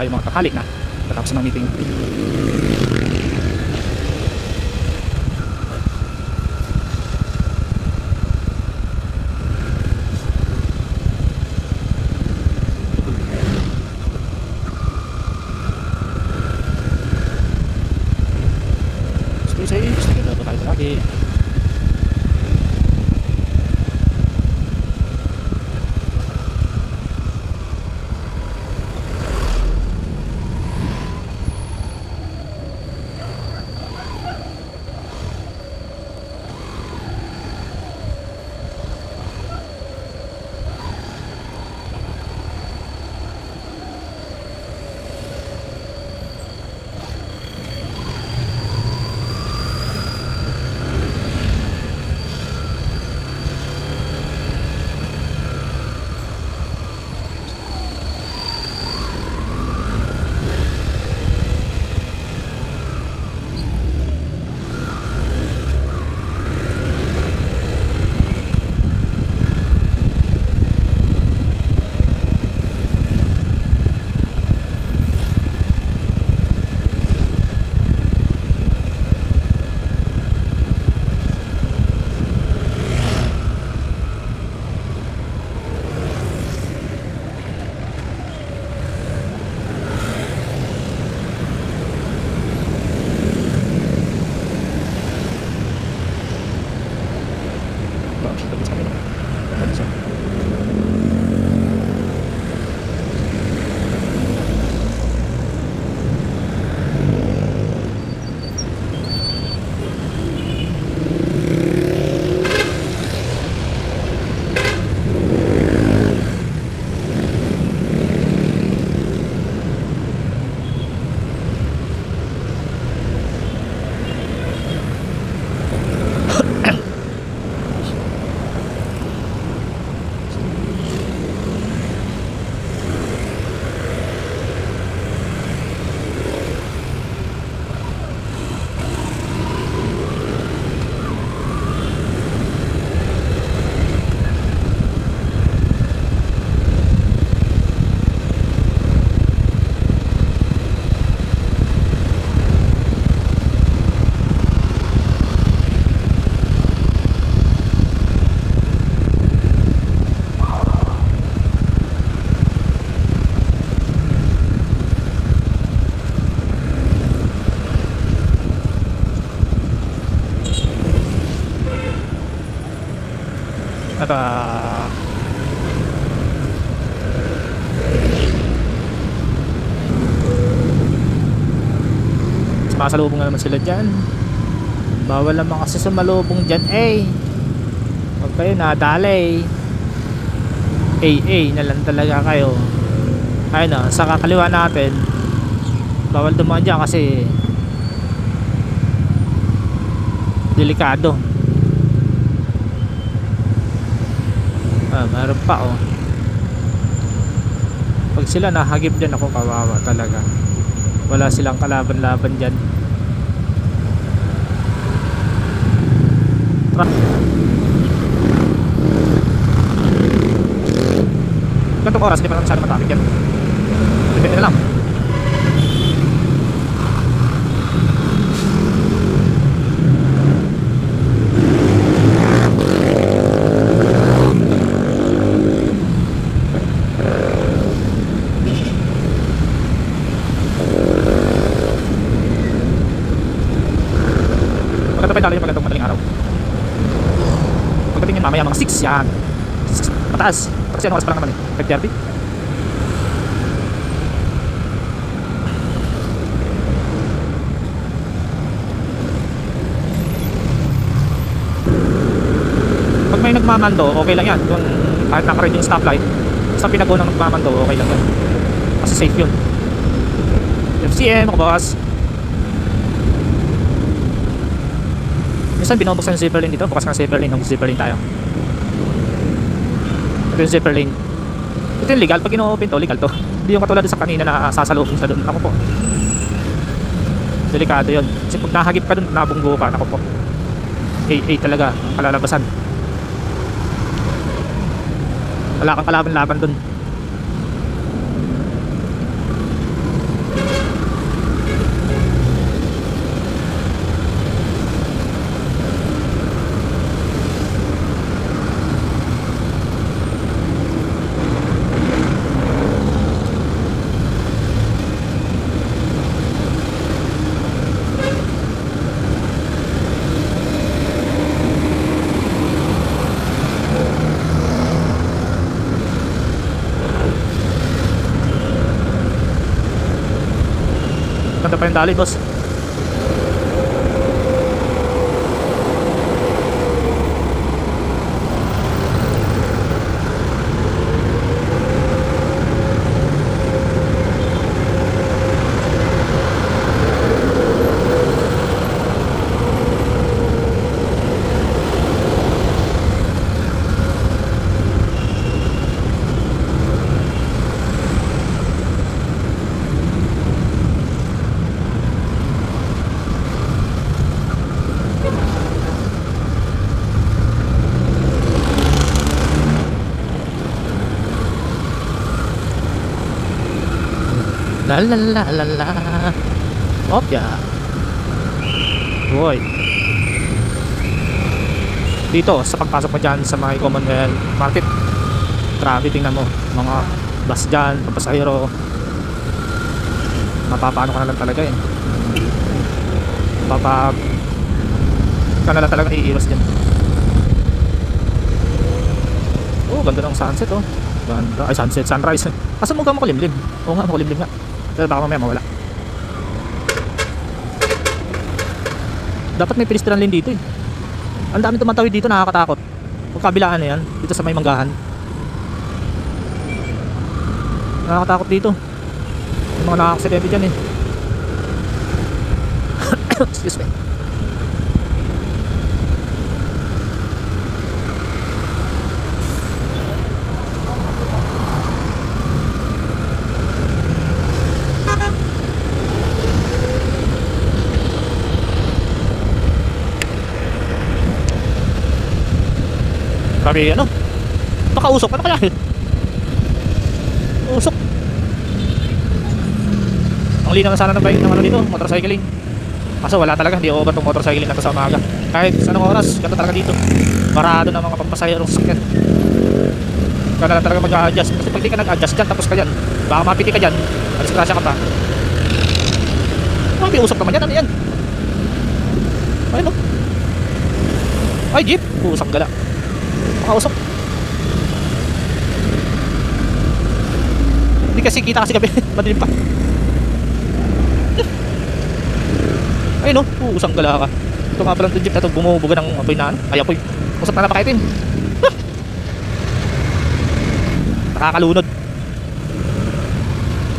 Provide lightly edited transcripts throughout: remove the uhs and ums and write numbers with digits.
tayo mga tanghali na tapos ng meeting. Stay safe, stay safe tayo lagi. At sumasalubong na naman sila dyan. Bawal naman kasi sumalubong dyan huwag kayo nadalay. Na lang talaga kayo. Ayun sa kakaliwa natin, bawal dumaan dyan kasi delikado. Meron pa pag sila nahagip dyan, ako kawawa talaga. Wala silang kalaban-laban dyan. Gantong oras, hindi pa naman masyado matraffic yan. Depende na lang. Maganda pa yung daloy yung magandang madaling araw. Pagdating yun mamaya mga 6 yan. Mataas. Kasi anong oras pa lang naman 5:30. Pag may nagmamando, okay lang yan. Kung kahit naka-red yung stoplight, sa pinag-go ng nagmamando, okay lang yan. Kasi safe yun. FCM ako boss. Minsan binubuksan yung zipper lane dito. Bukas ng zipper lane, zipper lane tayo. Ito yung zipper lane. Ito yung legal. Pag ino-open to, legal to. Hindi yung katulad sa kanina na sasalubong sa doon. Ako po, delikado yun. Kasi pag nahagip ka doon, nabunggo ka. Ako po, AA talaga ang kalalabasan. Wala kang kalaban-laban doon. Ganda pa yung dali, boss. La la la la la. Opya. Boy. Dito sa pagpasok mo dyan sa mga Commonwealth Market, grabe, tingnan mo mga bus dyan, papasahero. Mapapaano ka na lang talaga eh. Ka na lang talaga iiwas dyan. Oh, ganda ng sunset oh. Ganda. Ay, sunset, sunrise. Asa mo ka makulimlim? Oo nga, makulimlim nga. Pero baka mamaya mawala. Dapat may pedestrian lane dito eh. Ang dami tumatawid dito, nakakatakot. Kung kabilaan na yan, dito sa may manggahan. Nakakatakot dito. Yung mga nakakaksidente dyan eh. Excuse me. Grabe, ano? Baka usok, ano kaya? Usok. Ang linaw na sana ng bike ng ano dito, motorcycling. Kaso wala talaga, hindi over tong motorcycling na to sa umaga. Kahit sa anong oras, ganito talaga dito. Parado ng mga pampasahirong sasakyan. Kaya na lang talaga mag-a-adjust. Kasi pag di ka nag-adjust dyan, tapos ka dyan, baka mapiti ka dyan, disgrasya ka pa. Grabe, usok naman yan, ano yan? Ayun o. Ay, jeep, usok gala. Makausok. Hindi kasi kita kasi gabi. Madilim pa. Ayun o, usang gala ka. Ito nga palang jeep na ito, bumubuga ng apoy na ano. Ay apoy, usap na napakaitim. Nakakalunod.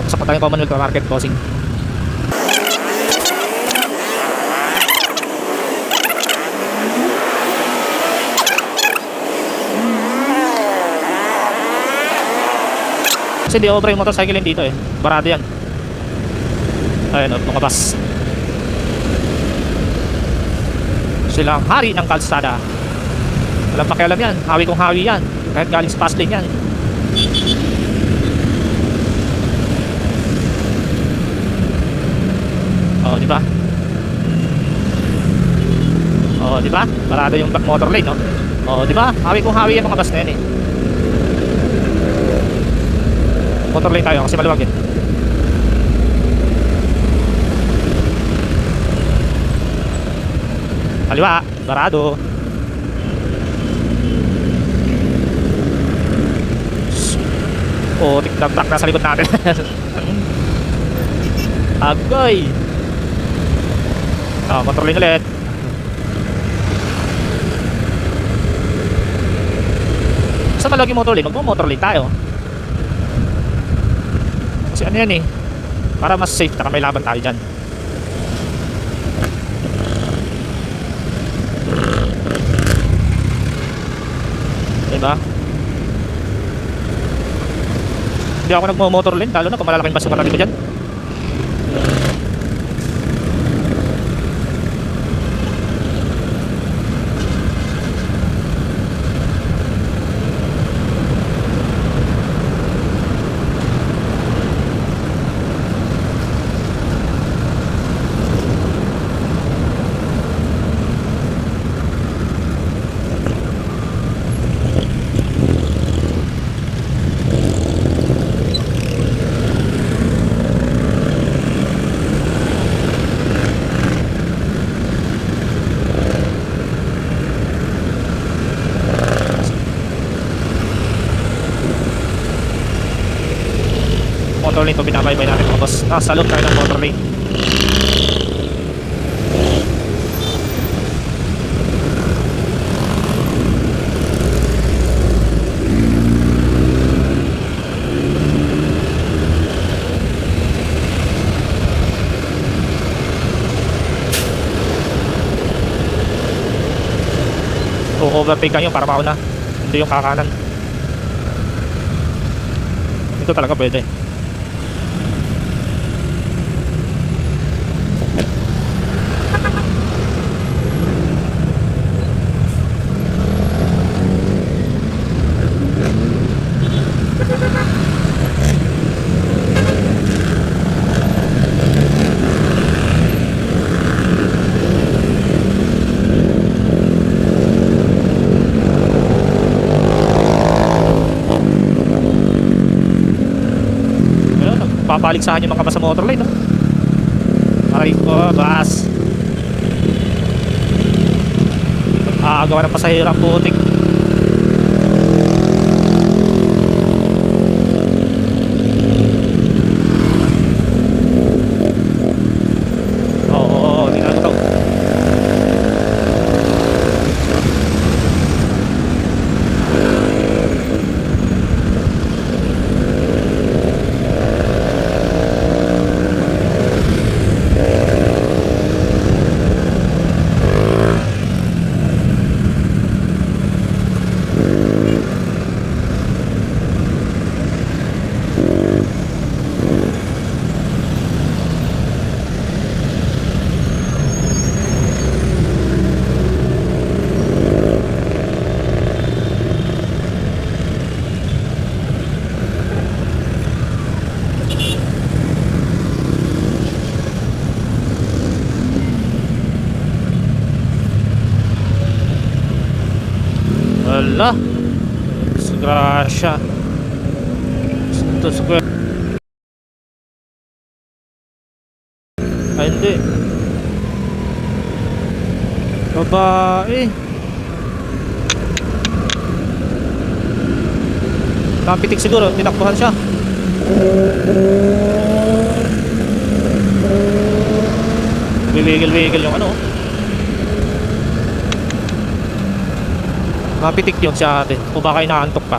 Usap pa tayong Commonwealth Market crossing. Kasi di over yung motorcycle dito eh. Barado yan. Ayun o, mga bus. Silang hari ng kalsada. Walang pakialam yan. Hawi kong hawi yan. Kahit galing sa fast lane yan. Oh, di ba? Oh, di ba? Barado yung motor lane, no? Oh, di ba? Hawi kong hawi yung mga bus na yan eh. Motor lane tayo kasi maluwag eh. Kaliwa, barado. Oh, tiktak-tak na sa likod natin. Agoy. Oh, motor lane ulit. Sa maluwag yung motor lane, magmo-motor lane tayo. Kasi ano yan eh, para mas safe na may laban tayo dyan. Diba? Hindi ako nagmo-motor lane, lalo na kung malalaking bus yung katabi ko dyan. Motor lane to binabaybay natin mga boss. Nasa loob tayo ng motor lane. overtake kayo para mauna, hindi yung kakanan. Ito talaga pwede. Papaligsahan yung mga basa motorline, no? Aray ko, bas. Gawa ng pasahero ang putik. Oo, hindi na ito. Wala. Disgrasya. Ito square. Ay hindi. Babae. Kapitik siguro, tinakbuhan siya. Wigil-wigil yung ano. Mapitik yun sa atin. O baka inaantok pa.